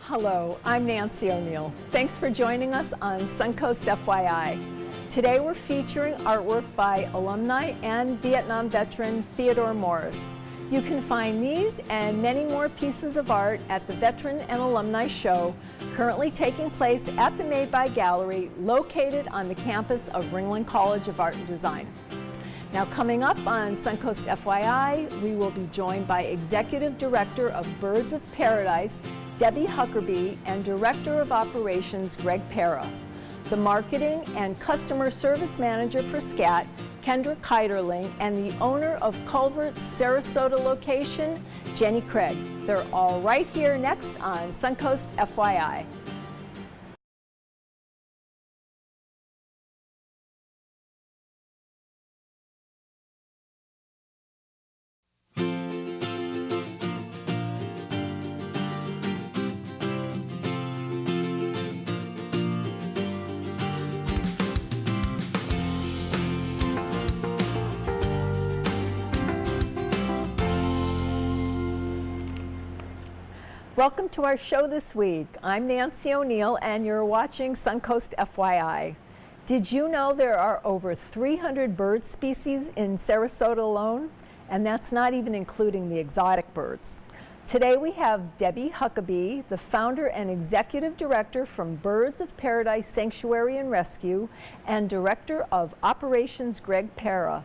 Hello, I'm Nancy O'Neill. Thanks for joining us on Suncoast FYI. Today we're featuring artwork by alumni and Vietnam veteran Theodore Morris. You can find these and many more pieces of art at the Veteran and Alumni Show, currently taking place at the Made By Gallery, located on the campus of Ringling College of Art and Design. Now, coming up on Suncoast FYI, we will be joined by Executive Director of Birds of Paradise, Debbie Huckerby, and Director of Operations, Greg Para. The Marketing and Customer Service Manager for SCAT, Kendra Keiderling, and the owner of Culvers Sarasota location, Jenny Craig. They're all right here next on Suncoast FYI. Welcome to our show this week. I'm Nancy O'Neill and you're watching Suncoast FYI. Did you know there are over 300 bird species in Sarasota alone? And that's not even including the exotic birds. Today we have Debbie Huckerby, the founder and executive director from Birds of Paradise Sanctuary and Rescue, and director of Operations, Greg Para.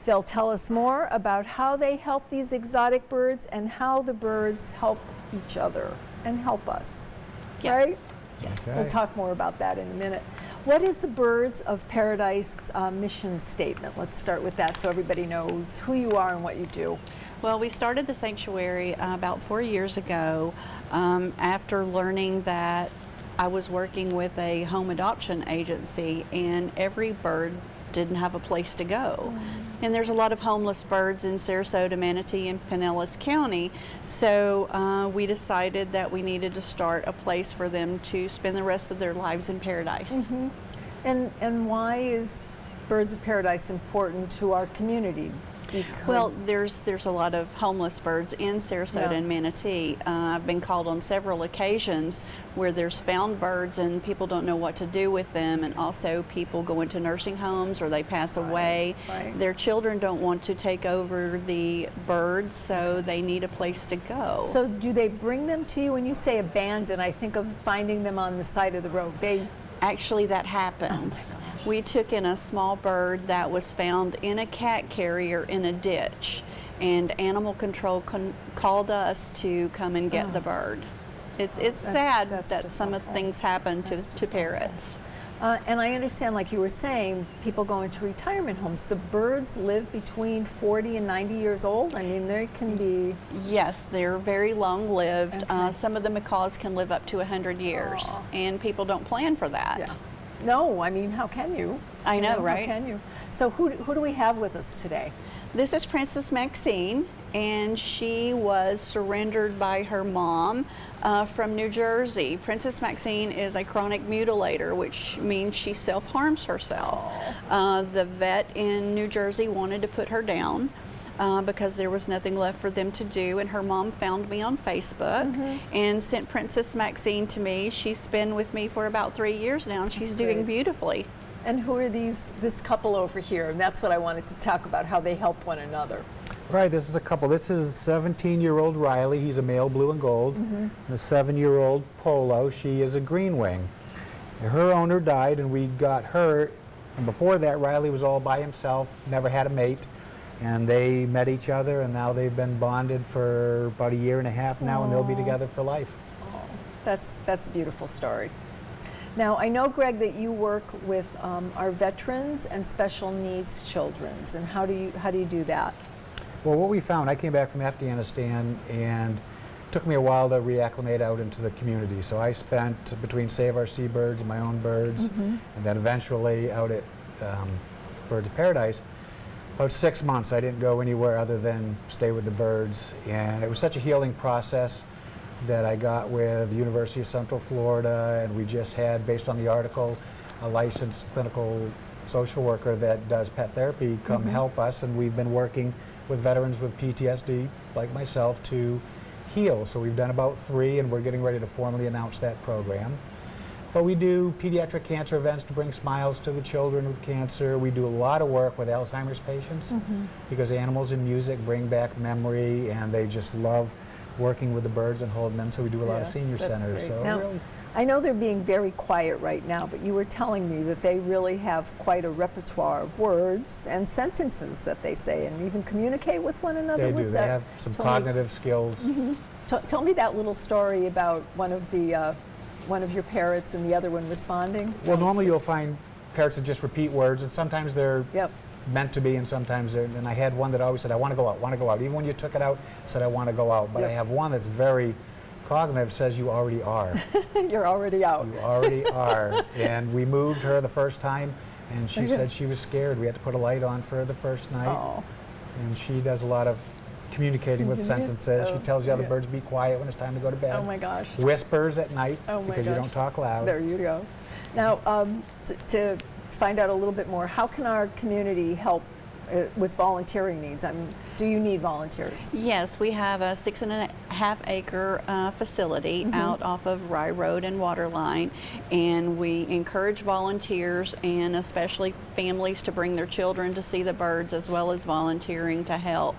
They'll tell us more about how they help these exotic birds and how the birds help each other and help us, right? Yes. Okay. We'll talk more about that in a minute. What is the Birds of Paradise mission statement? Let's start with that so everybody knows who you are and what you do. Well, we started the sanctuary about 4 years ago after learning that I was working with a home adoption agency and every bird didn't have a place to go. And there's a lot of homeless birds in Sarasota, Manatee, and Pinellas County. So we decided that we needed to start a place for them to spend the rest of their lives in paradise. Mm-hmm. And why is Birds of Paradise important to our community? Because well, there's a lot of homeless birds in Sarasota and Manatee. I've been called on several occasions where there's found birds and people don't know what to do with them, and also people go into nursing homes or they pass away. Right. Their children don't want to take over the birds, so they need a place to go. So do they bring them to you? When you say abandoned, I think of finding them on the side of the road. Actually, that happens. Oh, we took in a small bird that was found in a cat carrier in a ditch, and animal control called us to come and get the bird. It's sad that some of things happen to parrots. And I understand, like you were saying, people go into retirement homes. The birds live between 40 and 90 years old. I mean, they can be... Yes, they're very long-lived. Okay. Some of the macaws can live up to 100 years, and people don't plan for that. Yeah. No, I mean, how can you? I know, right? How can you? So who do we have with us today? This is Princess Maxine, and she was surrendered by her mom from New Jersey. Princess Maxine is a chronic mutilator, which means she self-harms herself. The vet in New Jersey wanted to put her down because there was nothing left for them to do, and her mom found me on Facebook and sent Princess Maxine to me. She's been with me for about 3 years now, and she's doing beautifully. And who are this couple over here? And that's what I wanted to talk about, how they help one another. Right, this is a couple. This is 17-year-old Riley. He's a male blue and gold. And a 7-year-old Polo. She is a green wing. Her owner died, and we got her. And before that, Riley was all by himself, never had a mate. And they met each other, and now they've been bonded for about 1.5 years now, and they'll be together for life. That's a beautiful story. Now, I know, Greg, that you work with our veterans and special needs children, and how do you do that? Well, what we found, I came back from Afghanistan, and it took me a while to reacclimate out into the community. So I spent between Save Our Seabirds and my own birds, and then eventually out at Birds of Paradise, about 6 months. I didn't go anywhere other than stay with the birds, and it was such a healing process that I got with the University of Central Florida, and we just had, based on the article, a licensed clinical social worker that does pet therapy come help us, and we've been working with veterans with PTSD, like myself, to Heal. So we've done about 3, and we're getting ready to formally announce that program. But we do pediatric cancer events to bring smiles to the children with cancer. We do a lot of work with Alzheimer's patients because animals and music bring back memory, and they just love working with the birds and holding them. So we do a lot of senior centers. Great. So Now, really, I know they're being very quiet right now, but you were telling me that they really have quite a repertoire of words and sentences that they say and even communicate with one another. they do. What's They that? have some Tell me- cognitive skills. Tell me that little story about one of your parrots and the other one responding. Well, normally you'll find parrots that just repeat words, and sometimes they're Yep. meant to be, and sometimes they're, and I had one that always said, I want to go out, want to go out. Even when you took it out, said, I want to go out. But I Yep. have one that's very cognitive, says you already are. You're already out. You already are. And we moved her the first time, and she said she was scared. We had to put a light on for her the first night. Oh. And she does a lot of communicating with sentences. She tells the other birds to be quiet when it's time to go to bed. Oh my gosh. Whispers at night Oh my because you gosh. don't talk loud. There you go. Now, to find out a little bit more, how can our community help with volunteering needs? Do you need volunteers? Yes, we have a 6.5 acre facility out off of Rye Road and Waterline, and we encourage volunteers and especially families to bring their children to see the birds, as well as volunteering to help.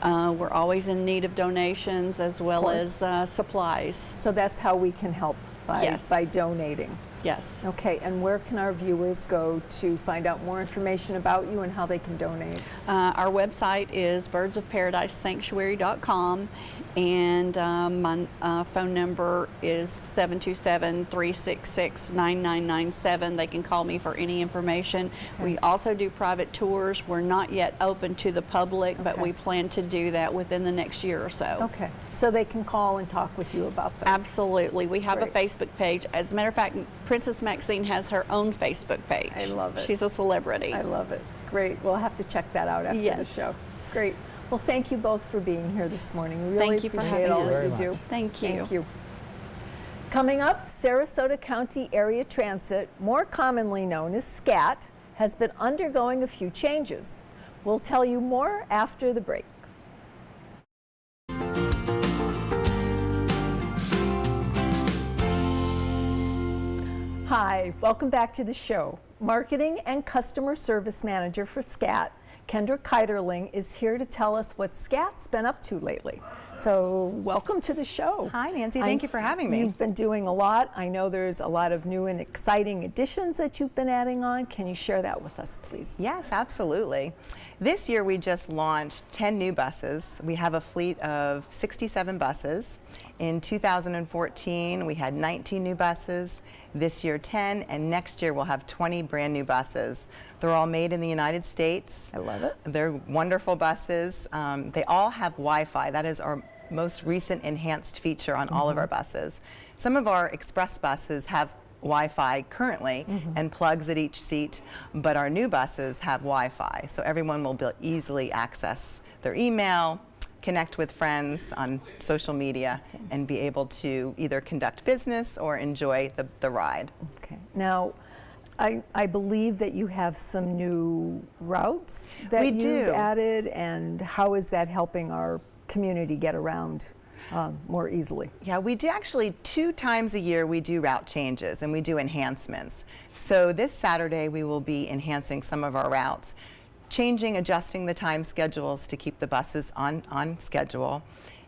We're always in need of donations as well as supplies. So that's how we can help, Yes. by donating. Yes. Okay, and where can our viewers go to find out more information about you and how they can donate? Our website is birdsofparadisesanctuary.com, and my phone number is 727-366-9997. They can call me for any information. Okay. We also do private tours. We're not yet open to the public, but Okay. we plan to do that within the next year or so. Okay, so they can call and talk with you about those. Absolutely. We have Great. a Facebook page. As a matter of fact, Princess Maxine has her own Facebook page. I love it. She's a celebrity. I love it. Great. We'll have to check that out after the Yes. show. Great. Well, thank you both for being here this morning. We really Thank you for appreciate having all us. that Very you do. much. Thank you. Thank you. Coming up, Sarasota County Area Transit, more commonly known as SCAT, has been undergoing a few changes. We'll tell you more after the break. Hi, welcome back to the show. Marketing and Customer Service Manager for SCAT, Kendra Keiderling, is here to tell us what SCAT's been up to lately. So welcome to the show. Hi, Nancy. Thank you for having me. You've been doing a lot. I know there's a lot of new and exciting additions that you've been adding on. Can you share that with us, please? Yes, absolutely. This year we just launched 10 new buses. We have a fleet of 67 buses. In 2014, we had 19 new buses. This year, 10, and next year we'll have 20 brand new buses. They're all made in the United States. I love it. They're wonderful buses. They all have Wi-Fi. That is our most recent enhanced feature on all of our buses. Some of our express buses have Wi-Fi currently and plugs at each seat, but our new buses have Wi-Fi, so everyone will be easily access their email, connect with friends on social media, and be able to either conduct business or enjoy the ride. Okay. Now, I believe that you have some new routes that We you've do. added, and how is that helping our community get around more easily? Yeah, we do actually 2 times a year we do route changes and we do enhancements. So this Saturday we will be enhancing some of our routes, changing, adjusting the time schedules to keep the buses on schedule.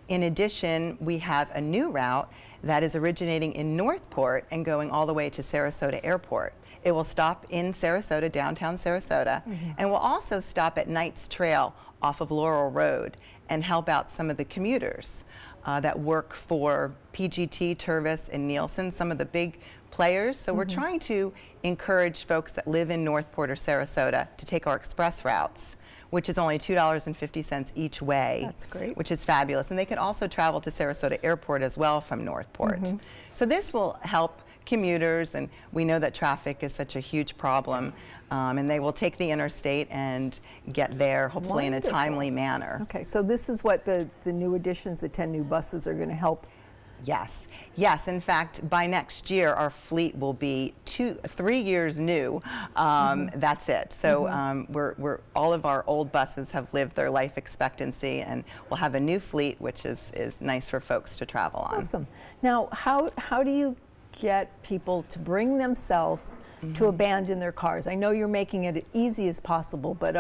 In addition, we have a new route that is originating in Northport and going all the way to Sarasota Airport. It will stop in Sarasota, downtown Sarasota, and will also stop at Knight's Trail off of Laurel Road and help out some of the commuters that work for PGT, Tervis, and Nielsen, some of the big players. So we're trying to encourage folks that live in Northport or Sarasota to take our express routes, which is only $2.50 each way. That's great. Which is fabulous. And they can also travel to Sarasota Airport as well from Northport. So this will help commuters, and we know that traffic is such a huge problem, and they will take the interstate and get there hopefully Wonderful. in a timely manner. Okay, so this is what the new additions, the 10 new buses are going to help Yes, yes. In fact, by next year, our fleet will be 3 years new. That's it. So we're all of our old buses have lived their life expectancy, and we'll have a new fleet, which is nice for folks to travel on. Awesome. Now, how do you get people to bring themselves to abandon their cars? I know you're making it as easy as possible, but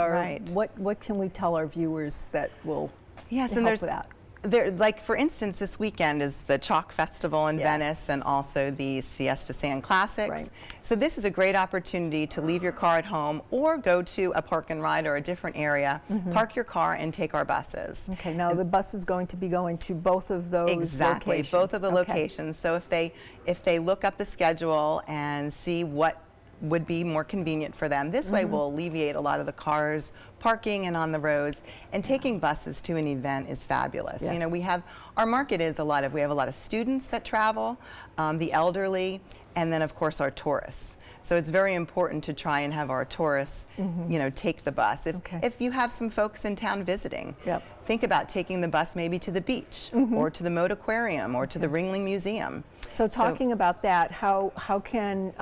what can we tell our viewers that will help with that? Like for instance, this weekend is the Chalk Festival in Venice, and also the Siesta Sand Classics. Right. So this is a great opportunity to leave your car at home or go to a park and ride or a different area, park your car and take our buses. Okay, now the bus is going to be going to both of those locations. Both of the locations. So if they look up the schedule and see what would be more convenient for them. This way we'll alleviate a lot of the cars parking and on the roads, and taking buses to an event is fabulous. Yes. You know, we have a lot of students that travel, the elderly, and then of course our tourists. So it's very important to try and have our tourists, you know, take the bus. If you have some folks in town visiting, think about taking the bus maybe to the beach or to the Moat Aquarium or to the Ringling Museum. So talking about that, how can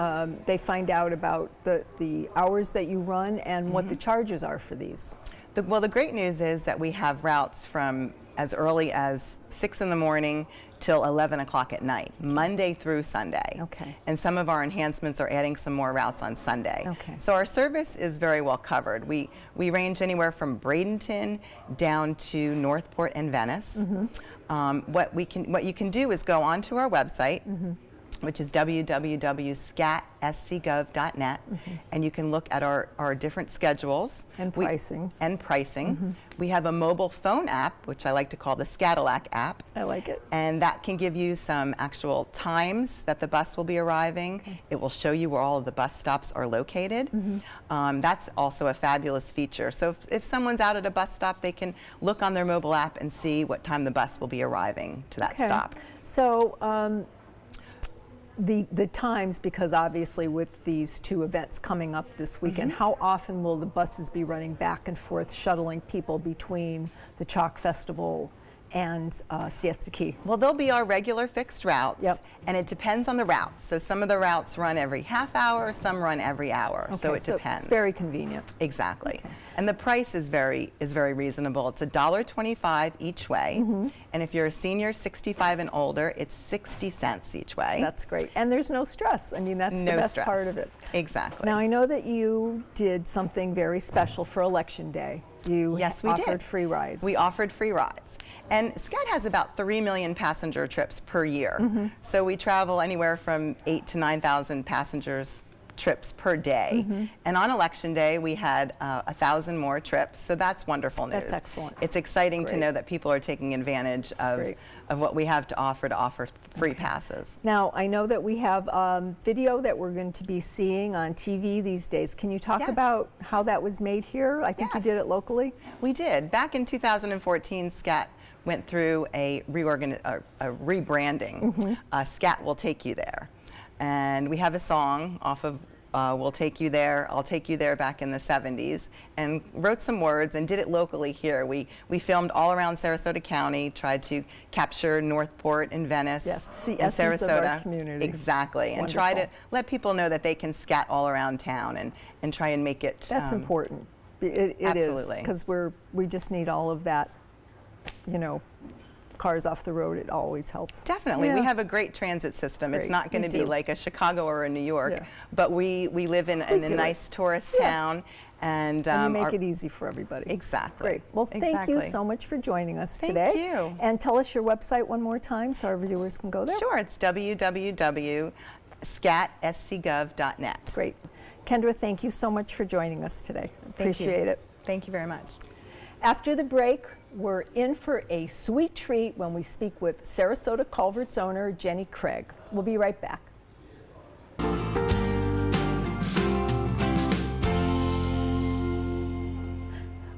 they find out about the hours that you run and what the charges are for these? Well, the great news is that we have routes from as early as 6 in the morning till 11 o'clock at night, Monday through Sunday. Okay. And some of our enhancements are adding some more routes on Sunday. Okay. So our service is very well covered. We range anywhere from Bradenton down to Northport and Venice. What you can do is go onto our website, which is www.scatscgov.net, and you can look at our different schedules. And pricing. We have a mobile phone app, which I like to call the Scadillac app. I like it. And that can give you some actual times that the bus will be arriving. It will show you where all of the bus stops are located. That's also a fabulous feature. So if someone's out at a bus stop, they can look on their mobile app and see what time the bus will be arriving to that stop. So the times, because obviously with these two events coming up this weekend, how often will the buses be running back and forth, shuttling people between the Chalk Festival and Siesta Key? Well, they'll be our regular fixed routes, Yep. and it depends on the route. So some of the routes run every half hour, some run every hour. So it depends. It's very convenient. Exactly. Okay. And the price is very reasonable. It's $1.25 each way, and if you're a senior 65 and older, it's 60 cents each way. That's great. And there's no stress. I mean, that's the best part of it. Exactly. Now, I know that you did something very special for Election Day. You offered free rides. We offered free rides. And SCAT has about 3 million passenger trips per year. So we travel anywhere from 8,000 to 9,000 passengers trips per day. And on Election Day, we had 1,000 more trips. So that's wonderful news. That's excellent. It's exciting to Great. know that people are taking advantage of what we have to offer free passes. Now, I know that we have video that we're going to be seeing on TV these days. Can you talk about how that was made here? I think you did it locally. We did. Back in 2014, SCAT went through a rebranding. SCAT Will Take You There. And we have a song off of We'll Take You There, I'll Take You There back in the 70s, and wrote some words and did it locally here. We filmed all around Sarasota County, tried to capture Northport and Venice the and essence Sarasota. of our community. Exactly, and try to let people know that they can scat all around town and try and make it. That's important. It absolutely. Because we just need all of that, you know, cars off the road. It always helps. Definitely. We have a great transit system. It's not going to be like a Chicago or a New York, but we live in a nice tourist town. And you make it easy for everybody. Exactly. Great. Well, thank you so much for joining us today. Thank you. And tell us your website one more time so our viewers can go there. Sure. It's www.scatscgov.net. Great. Kendra, thank you so much for joining us today. Appreciate it. Thank you very much. After the break, we're in for a sweet treat when we speak with Sarasota Culvers owner Jenny Craig. We'll be right back.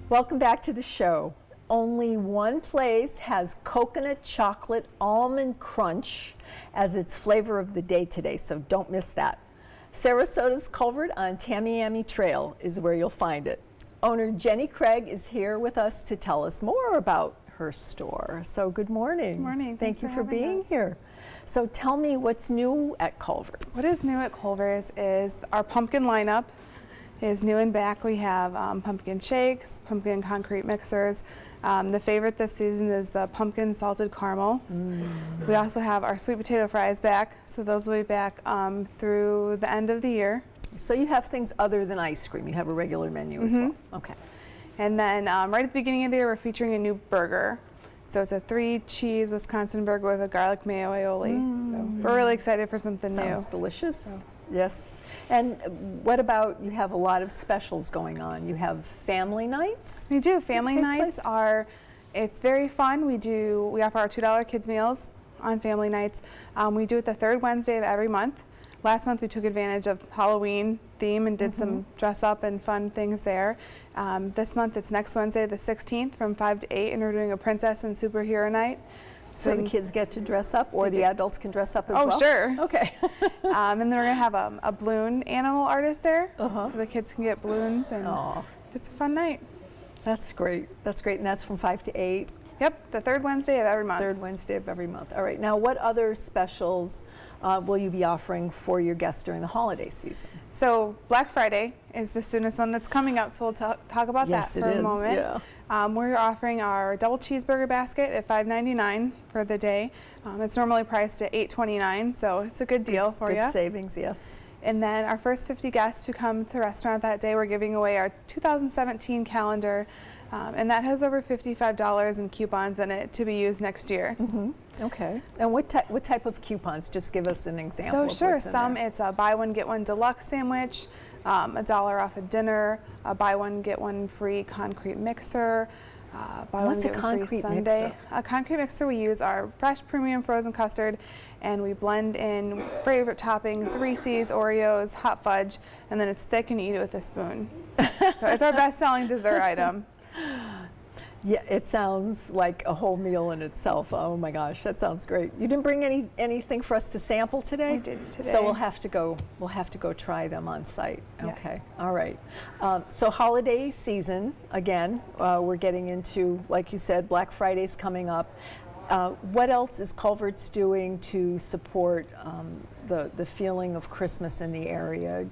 Welcome back to the show. Only one place has coconut chocolate almond crunch as its flavor of the day today, so don't miss that. Sarasota's Culvers on Tamiami Trail is where you'll find it. Owner Jenny Craig is here with us to tell us more about her store. So good morning. Good morning. Thank Thanks you for for having being us. here. So tell me what's new at Culvers. What is new at Culvers is our pumpkin lineup is new and back. We have pumpkin shakes, pumpkin concrete mixers. The favorite this season is the pumpkin salted caramel. We also have our sweet potato fries back, so those will be back through the end of the year. So you have things other than ice cream. You have a regular menu as well. Okay. And then right at the beginning of the year, we're featuring a new burger. So it's a 3-cheese Wisconsin burger with a garlic mayo aioli. So we're really excited for something Sounds new. delicious. So. Yes. And what about, you have a lot of specials going on. You have family nights? We do. Family take nights place? are, it's very fun. We offer our $2 kids meals on family nights. We do it the third Wednesday of every month. Last month we took advantage of Halloween theme and did some dress up and fun things there. This month it's next Wednesday the 16th from 5 to 8, and we're doing a princess and superhero night. So the kids get to dress up, or the adults can dress up as well? Oh, sure. Okay. And then we're going to have a balloon animal artist there, so the kids can get balloons, and it's a fun night. That's great. That's great. And that's from 5 to 8? Yep, the third Wednesday of every month. Third Wednesday of every month. All right. Now, what other specials will you be offering for your guests during the holiday season? So Black Friday is the soonest one that's coming up, so we'll talk about that for a moment. Yeah. We're offering our double cheeseburger basket at $5.99 for the day. It's normally priced at $8.29, so it's a good deal for you. Good savings, yes. And then our first 50 guests who come to the restaurant that day, we're giving away our 2017 calendar, and that has over $55 in coupons in it to be used next year. Okay. And what type of coupons? Just give us an example. So sure, what's in some there. it's a buy one get one deluxe sandwich, $1 off a dinner, a buy one get one free concrete mixer, buy one What's a get one free concrete sundae. mixer? A concrete mixer, we use our fresh premium frozen custard, and we blend in favorite toppings: Reese's, Oreos, hot fudge, and then it's thick and you eat it with a spoon. So it's our best-selling dessert item. Yeah, it sounds like a whole meal in itself. Oh my gosh, that sounds great. You didn't bring anything for us to sample today? We didn't today. So we'll have to go try them on site. Yes. Okay. All right. So holiday season again. We're getting into, like you said, Black Friday's coming up. What else is Culvers doing to support the feeling of Christmas in the area?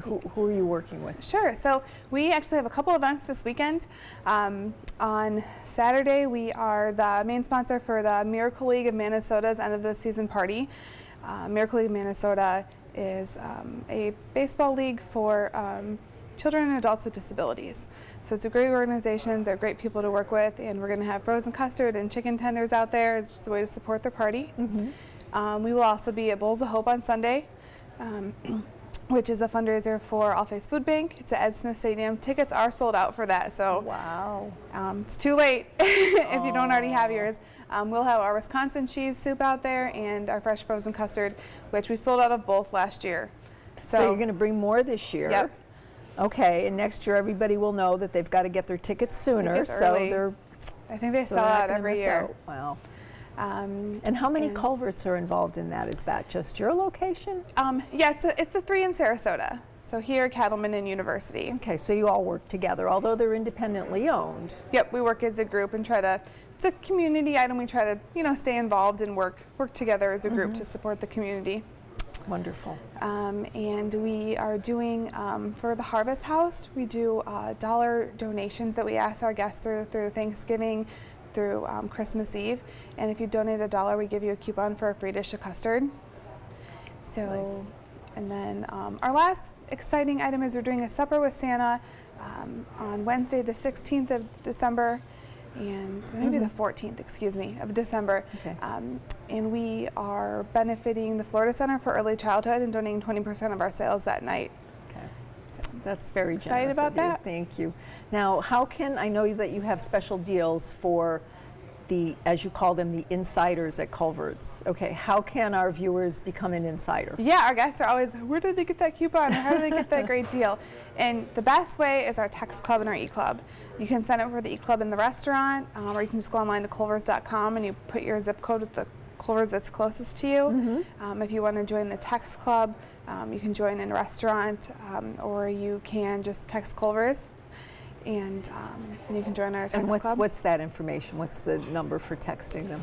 Who are you working with? Sure. So we actually have a couple events this weekend. On Saturday, we are the main sponsor for the Miracle League of Minnesota's end of the season party. Miracle League of Minnesota is a baseball league for children and adults with disabilities. So it's a great organization. They're great people to work with, and we're going to have frozen custard and chicken tenders out there as just a way to support their party. We will also be at Bowls of Hope on Sunday, which is a fundraiser for All Faith Food Bank. It's at Ed Smith Stadium. Tickets are sold out for that, so Wow. It's too late if you don't already have yours. We'll have our Wisconsin cheese soup out there and our fresh frozen custard, which we sold out of both last year. So you're going to bring more this year? Yep. Okay, and next year everybody will know that they've got to get their tickets sooner. Tickets so early. they're I think they so sell they're not out gonna every miss year. out. Wow. And how many culverts are involved in that? Is that just your location? Yeah, it's the 3 in Sarasota. So here, Cattleman and University. Okay, so you all work together, although they're independently owned. Yep, we work as a group and try to. It's a community item. We try to, stay involved and work together as a group to support the community. Wonderful. And we are doing for the Harvest House. We do dollar donations that we ask our guests through Thanksgiving, through Christmas Eve, and if you donate $1, we give you a coupon for a free dish of custard. So, Nice. And then our last exciting item is we're doing a supper with Santa on Wednesday, the 16th of December, and maybe the 14th, of December. Okay. And we are benefiting the Florida Center for Early Childhood and donating 20% of our sales that night. Okay. That's very Excited generous about of you. that. Thank you. Now, I know that you have special deals for as you call them, the insiders at Culvers. Okay, how can our viewers become an insider? Yeah, our guests are always, where did they get that coupon? Or how do they get that great deal? And the best way is our text club and our e-club. You can sign up for the e-club in the restaurant, or you can just go online to culvers.com and you put your zip code with the Culvers that's closest to you. If you want to join the text club, you can join in a restaurant, or you can just text Culvers. and you can join our text And club. what's that information? What's the number for texting them?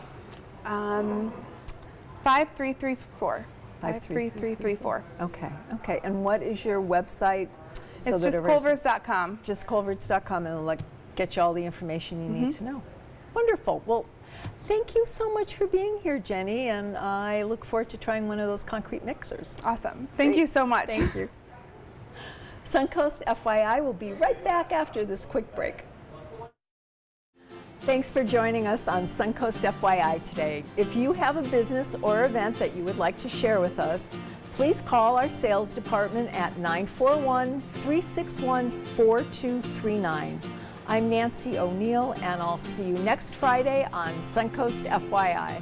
5334. 53334. Okay. And what is your website? It's just Culvers.com. Just Culvers.com, and it'll get you all the information you need to know. Wonderful. Well, thank you so much for being here, Jenny, and I look forward to trying one of those concrete mixers. Awesome. Thank you so much. Thank you. Suncoast FYI will be right back after this quick break. Thanks for joining us on Suncoast FYI today. If you have a business or event that you would like to share with us, please call our sales department at 941-361-4239. I'm Nancy O'Neill, and I'll see you next Friday on Suncoast FYI.